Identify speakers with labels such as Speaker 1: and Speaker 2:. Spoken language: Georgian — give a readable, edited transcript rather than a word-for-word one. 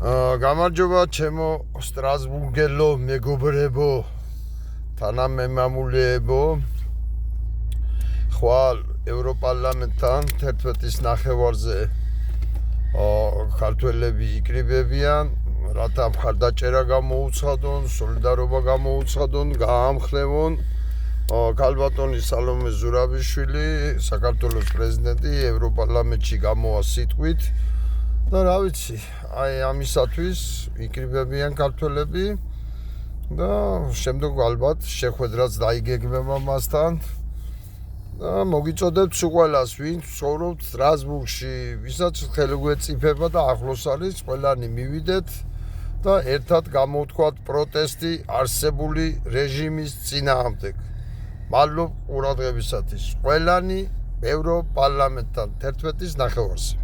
Speaker 1: გამარჯობა ჩემო სტრასბურგელო მეგობრებო თანამემამულეებო ხვალ ევროპარლამენტთან 11-ის ნახევარზე ქართველები იკრიბებიან რათა მხარდაჭერა გამოუცხადონ სოლიდარობა გამოუცხადონ გაამხნევონ ქალბატონი სალომე ზურაბიშვილი საქართველოს პრეზიდენტი ევროპარლამენტში გამოვა სიტყვით და რა ვიცი აი ამისათვის იკრიბებიან ქართველები და შემდგომ ალბათ შეხვედრაც დაიგეგმება მასთან და მოგიწოდებთ ყველას ვინც ცხოვრობთ სტრასბურგში ვისაც ხელი გვეწიფება და ახლოს არის ყველანი მივიდეთ და ერთად გამოვთქვათ პროტესტი არსებული რეჟიმის წინააღმდეგ მადლობ ყურადღებისათვის ყველანი ევროპარლამენტთან 11-ის ნახევარზე